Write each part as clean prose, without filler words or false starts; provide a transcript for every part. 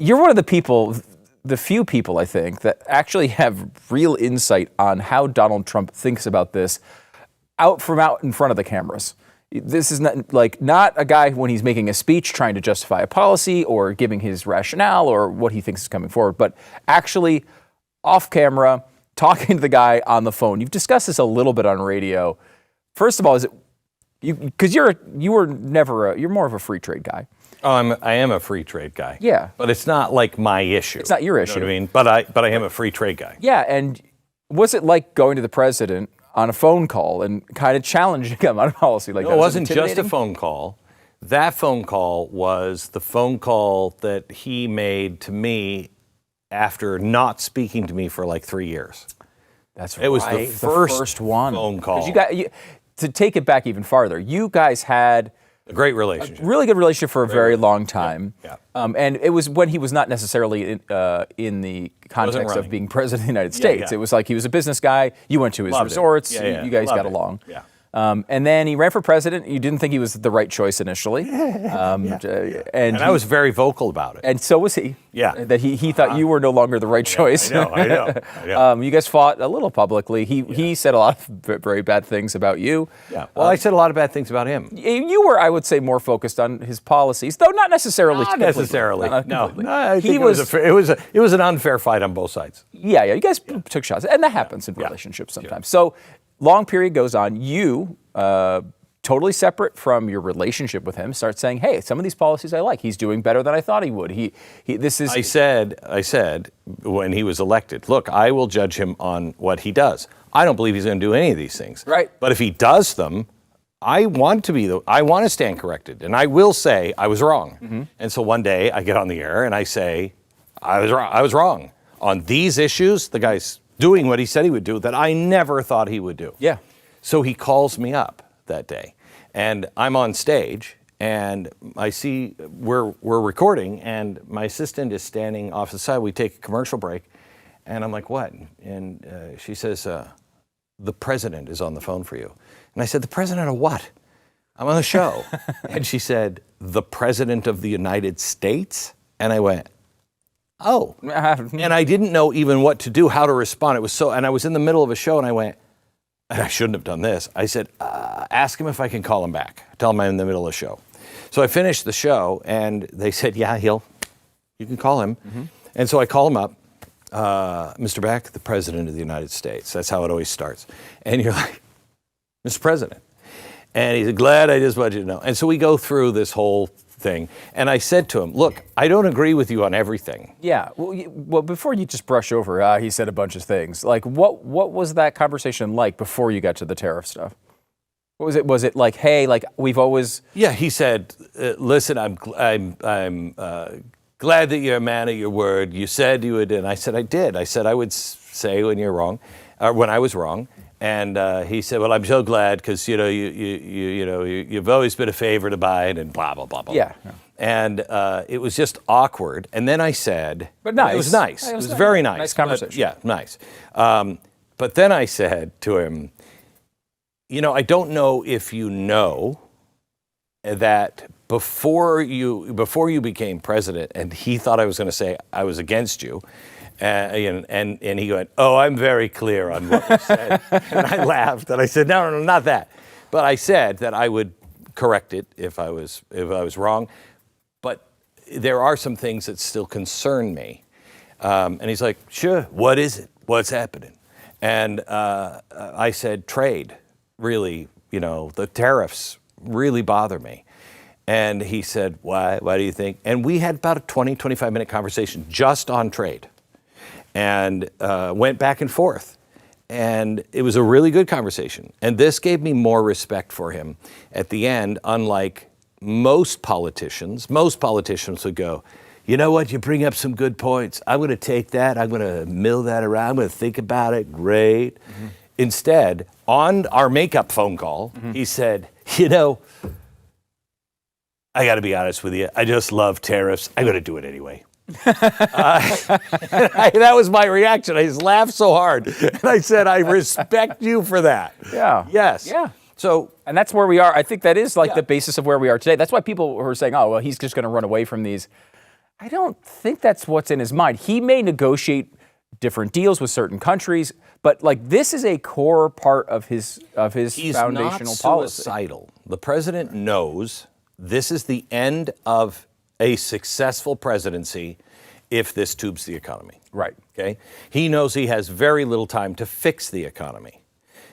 you're one of the people, the few people, I think, that actually have real insight on how Donald Trump thinks about this out in front of the cameras. This is not a guy when he's making a speech trying to justify a policy or giving his rationale or what he thinks is coming forward, but actually off camera, talking to the guy on the phone. You've discussed this a little bit on radio. First of all, is it because you're more of a free trade guy. Oh, I am a free trade guy. Yeah, but it's not like my issue. It's not your issue. You know what I mean? But I am a free trade guy. Yeah, and what's it like going to the president on a phone call and kind of challenging him on a policy like that? It wasn't just a phone call. That phone call was the phone call that he made to me after not speaking to me for like 3 years. That's right. It was the first one phone call. To take it back even farther, you guys had a great relationship. A really good relationship for a very long time. Yeah. And it was when he was not necessarily in the context of being president of the United States. Yeah. It was like he was a business guy. You went to his resorts. You guys got along. Yeah. And then he ran for president. You didn't think he was the right choice initially. And I was very vocal about it. And so was he. Yeah. That he thought you were no longer the right choice. I know. You guys fought a little publicly. He said a lot of very bad things about you. Yeah. Well, I said a lot of bad things about him. You were, I would say, more focused on his policies, though not necessarily. Not necessarily. No. I think it was an unfair fight on both sides. Yeah. You guys took shots, and that happens in relationships sometimes. So. Long period goes on. You, totally separate from your relationship with him, start saying, "Hey, some of these policies I like. He's doing better than I thought he would." I said when he was elected, look, I will judge him on what he does. I don't believe he's going to do any of these things. Right. But if he does them, I want to stand corrected, and I will say I was wrong. Mm-hmm. And so one day I get on the air and I say, I was wrong on these issues. The guy's doing what he said he would do that I never thought he would do. Yeah. So he calls me up that day, and I'm on stage, and I see we're recording, and my assistant is standing off the side. We take a commercial break, and I'm like, what? And she says, the president is on the phone for you. And I said, the president of what? I'm on the show. And she said, the president of the United States? And I went, oh. And I didn't know even what to do, how to respond. And I was in the middle of a show, and I went, I shouldn't have done this. I said, ask him if I can call him back. Tell him I'm in the middle of the show. So I finished the show, and they said, yeah, you can call him. Mm-hmm. And so I call him up, Mr. Beck, the president of the United States. That's how it always starts. And you're like, Mr. President. And he said, glad I just wanted you to know. And so we go through this whole thing. And I said to him, look, I don't agree with you on everything. Yeah. Well, before you just brush over, he said a bunch of things. Like, what was that conversation like before you got to the tariff stuff? What was it? Was it like, hey, like we've always? Yeah. He said, listen, I'm glad that you're a man of your word. You said you would, and I said I did. I said I would say when you're wrong, or when I was wrong. And he said, well, I'm so glad because, you've always been a favorite of mine and blah, blah, blah, blah. Yeah. And it was just awkward. And then I said, but nice. It was nice. It was very nice. Nice conversation. Nice. But then I said to him, I don't know if you know that before you became president, and he thought I was going to say I was against you, and he went, oh, I'm very clear on what you said. And I laughed, and I said, no, not that. But I said that I would correct it if I was wrong. But there are some things that still concern me. And he's like, sure, what is it? What's happening? And I said, trade, really, the tariffs really bother me. And he said, why? Why do you think? And we had about a 20, 25-minute conversation just on trade. And went back and forth. And it was a really good conversation. And this gave me more respect for him at the end, unlike most politicians. Most politicians would go, you know what, you bring up some good points. I'm going to take that. I'm going to mill that around. I'm going to think about it. Great. Mm-hmm. Instead, on our makeup phone call, he said, I got to be honest with you. I just love tariffs. I'm going to do it anyway. That was my reaction. I just laughed so hard. And I said, I respect you for that. Yeah. Yes. Yeah. So, and that's where we are. I think that is the basis of where we are today. That's why people were saying, oh, well, he's just going to run away from these. I don't think that's what's in his mind. He may negotiate different deals with certain countries, but like this is a core part of his He's foundational not policy. suicidal. The president knows this is the end of a successful presidency if this tubes the economy. Right. Okay. He knows he has very little time to fix the economy.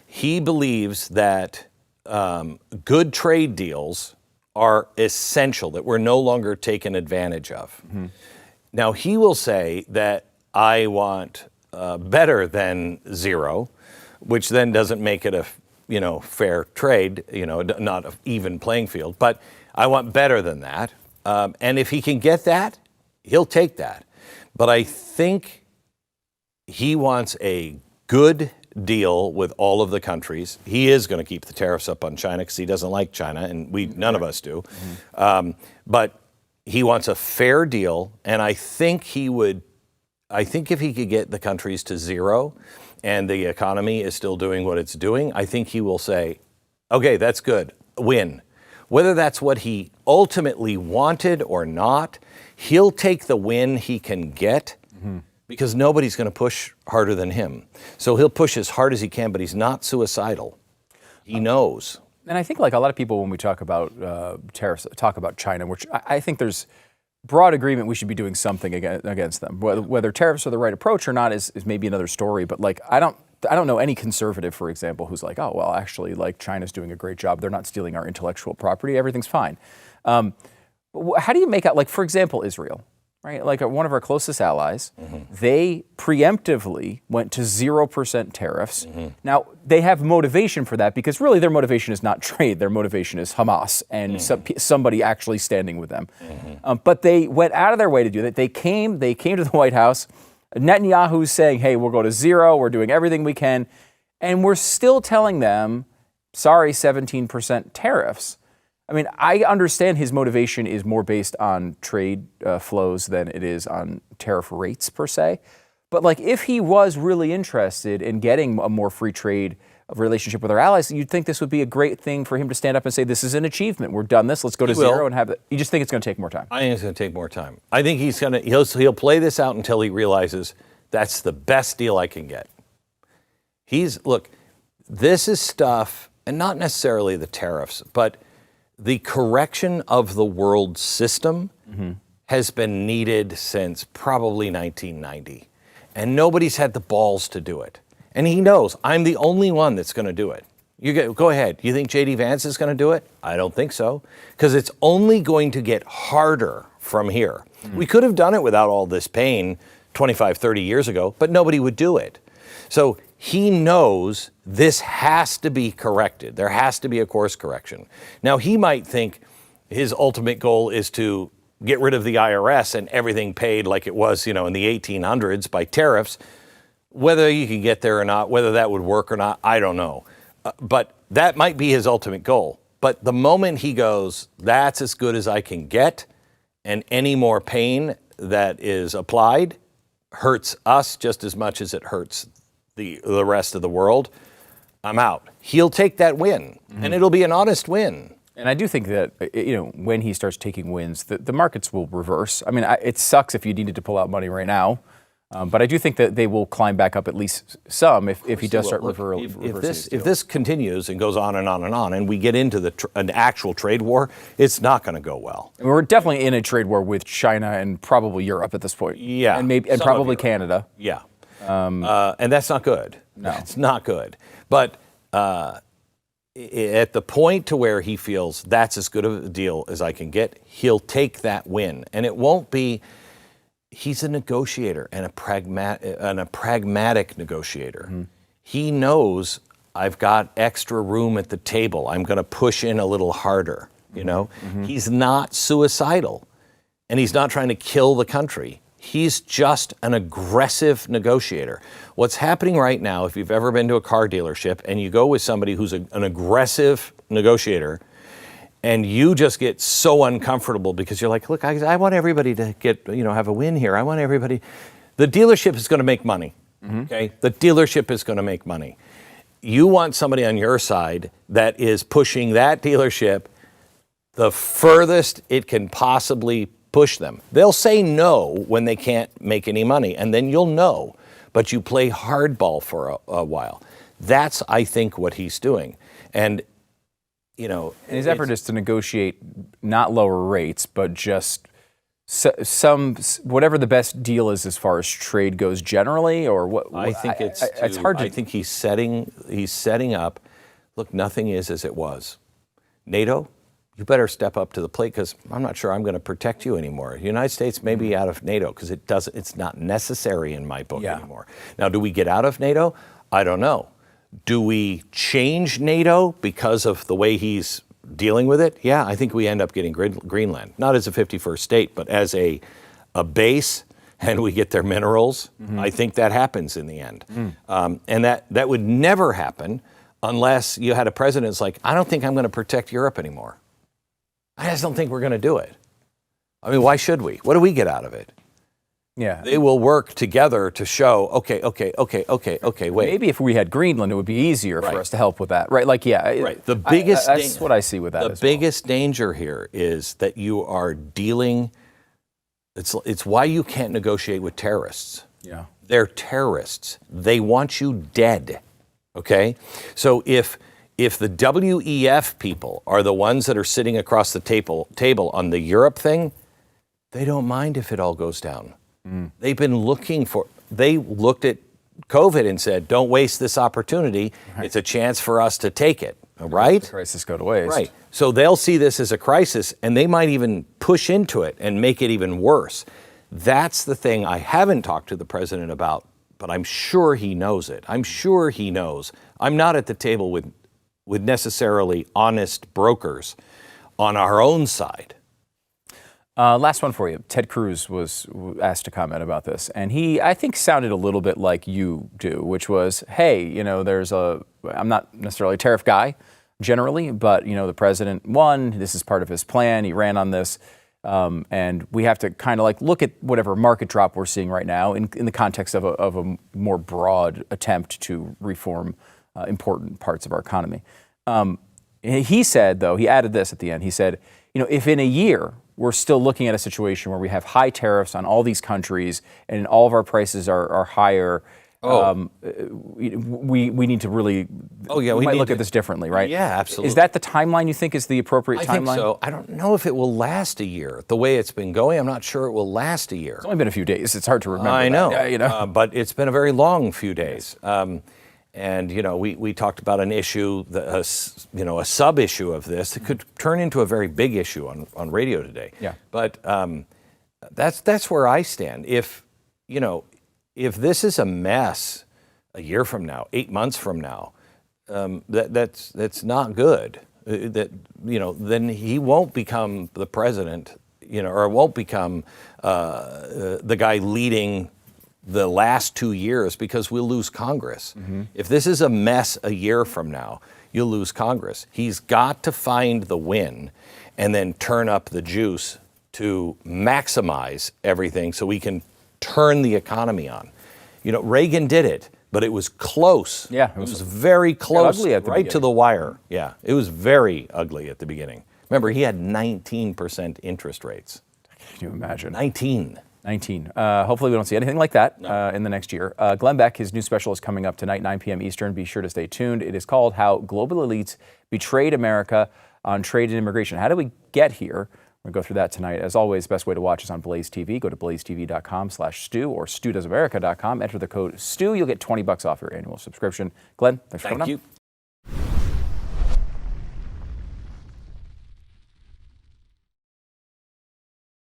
He believes that good trade deals are essential, that we're no longer taken advantage of. Mm-hmm. Now, he will say that I want better than zero, which then doesn't make it a fair trade, not an even playing field. But I want better than that. And if he can get that, he'll take that. But I think he wants a good deal with all of the countries. He is going to keep the tariffs up on China because he doesn't like China, and none of us do. Mm-hmm. But he wants a fair deal, and I think if he could get the countries to zero and the economy is still doing what it's doing, I think he will say, okay, that's good, win. Whether that's what he ultimately wanted or not, he'll take the win he can get because nobody's going to push harder than him. So he'll push as hard as he can, but he's not suicidal. He knows. And I think like a lot of people when we talk about tariffs, talk about China, which I think there's broad agreement we should be doing something against them. Whether tariffs are the right approach or not is maybe another story. But like I don't know any conservative, for example, who's like, oh well, actually, like China's doing a great job. They're not stealing our intellectual property. Everything's fine. How do you make out, like for example, Israel, right? Like one of our closest allies, they preemptively went to 0% tariffs. Now they have motivation for that because really their motivation is not trade. Their motivation is Hamas and somebody actually standing with them. But they went out of their way to do that. They came to the White House. Netanyahu's saying, hey, we'll go to zero. We're doing everything we can. And we're still telling them, sorry, 17% tariffs. I mean, I understand his motivation is more based on trade flows than it is on tariff rates per se. But like if he was really interested in getting a more free trade relationship with our allies, you'd think this would be a great thing for him to stand up and say, this is an achievement. We're done this. Let's go to zero and have it. You just think it's going to take more time? I think it's going to take more time. I think he'll play this out until he realizes that's the best deal I can get. Look, this is stuff, and not necessarily the tariffs, but the correction of the world system has been needed since probably 1990. And nobody's had the balls to do it. And he knows, I'm the only one that's going to do it. Go ahead. You think J.D. Vance is going to do it? I don't think so. Because it's only going to get harder from here. We could have done it without all this pain 25, 30 years ago, but nobody would do it. So he knows this has to be corrected. There has to be a course correction. Now, he might think his ultimate goal is to get rid of the IRS and everything paid like it was, in the 1800s by tariffs. Whether you can get there or not, whether that would work or not, I don't know. But that might be his ultimate goal. But the moment he goes, that's as good as I can get, and any more pain that is applied hurts us just as much as it hurts the rest of the world, I'm out. He'll take that win, and it'll be an honest win. And I do think that, when he starts taking wins, the markets will reverse. I mean, it sucks if you needed to pull out money right now, but I do think that they will climb back up at least some if he does start reversing. If this continues and goes on and on and on, and we get into an actual trade war, it's not going to go well. And we're definitely in a trade war with China and probably Europe at this point. Yeah, and probably Canada. Yeah. And that's not good. No. It's not good. But at the point to where he feels that's as good of a deal as I can get, he'll take that win. And it won't be, he's a negotiator and a pragmatic negotiator. He knows I've got extra room at the table. I'm going to push in a little harder, He's not suicidal, and he's not trying to kill the country. He's just an aggressive negotiator. What's happening right now, if you've ever been to a car dealership and you go with somebody who's an aggressive negotiator, and you just get so uncomfortable because you're like, look, I want everybody to get, have a win here. I want everybody. The dealership is going to make money. Okay? The dealership is going to make money. You want somebody on your side that is pushing that dealership the furthest it can possibly push them. They'll say no when they can't make any money, and then you'll know, but you play hardball for a while. That's, I think, what he's doing. And, and his effort is to negotiate not lower rates, but just some whatever the best deal is as far as trade goes generally, or what. I think it's hard to. I think he's setting up. Look, nothing is as it was. NATO, you better step up to the plate, because I'm not sure I'm going to protect you anymore. The United States may be out of NATO because it's not necessary in my book anymore. Now, do we get out of NATO? I don't know. Do we change NATO because of the way he's dealing with it? Yeah, I think we end up getting Greenland, not as a 51st state, but as a base, and we get their minerals. I think that happens in the end. And that would never happen unless you had a president that's like, I don't think I'm going to protect Europe anymore. I just don't think we're going to do it. I mean, why should we? What do we get out of it? Yeah. They will work together to show, okay, wait. Maybe if we had Greenland, it would be easier for us to help with that, right? Like, Right. The biggest that's what I see with that. The biggest danger here is that you are dealing. It's why you can't negotiate with terrorists. Yeah. They're terrorists. They want you dead. Okay? So if the WEF people are the ones that are sitting across the table on the Europe thing, they don't mind if it all goes down. They've been they looked at COVID and said, don't waste this opportunity. Right. It's a chance for us to take it, right? The crisis go to waste. Right. So they'll see this as a crisis, and they might even push into it and make it even worse. That's the thing I haven't talked to the president about, but I'm sure he knows it. I'm sure he knows. I'm not at the table with necessarily honest brokers on our own side. Last one for you. Ted Cruz was asked to comment about this, and he, I think, sounded a little bit like you do, which was, hey, I'm not necessarily a tariff guy generally, but, the president won. This is part of his plan. He ran on this. And we have to kind of look at whatever market drop we're seeing right now in the context of a more broad attempt to reform important parts of our economy. He said, though, he added this at the end. He said, if in a year we're still looking at a situation where we have high tariffs on all these countries and all of our prices are higher, we need to really we might look at this differently, right? Yeah, absolutely. Is that the timeline you think is the appropriate timeline? I think so. I don't know if it will last a year. The way it's been going, I'm not sure it will last a year. It's only been a few days. It's hard to remember. I know. That, but it's been a very long few days. And, we talked about an issue, a sub-issue of this that could turn into a very big issue on radio today. Yeah. But that's where I stand. If this is a mess a year from now, 8 months from now, that's not good. Then he won't become the president, or won't become the guy leading the last 2 years, because we'll lose Congress. If this is a mess a year from now, you'll lose Congress. He's got to find the win and then turn up the juice to maximize everything so we can turn the economy on. Reagan did it, but it was close. Yeah, it was very close, ugly at the right to the wire. Yeah, it was very ugly at the beginning. Remember, he had 19% interest rates. Can you imagine? 19. Hopefully we don't see anything like that in the next year. Glenn Beck, his new special is coming up tonight, 9 p.m. Eastern. Be sure to stay tuned. It is called How Global Elites Betrayed America on Trade and Immigration. How did we get here? We're going to go through that tonight. As always, best way to watch is on BlazeTV. Go to blazetv.com/Stu or StuDoesAmerica.com. Enter the code STU. You'll get $20 off your annual subscription. Glenn, thanks for coming on. Thank you.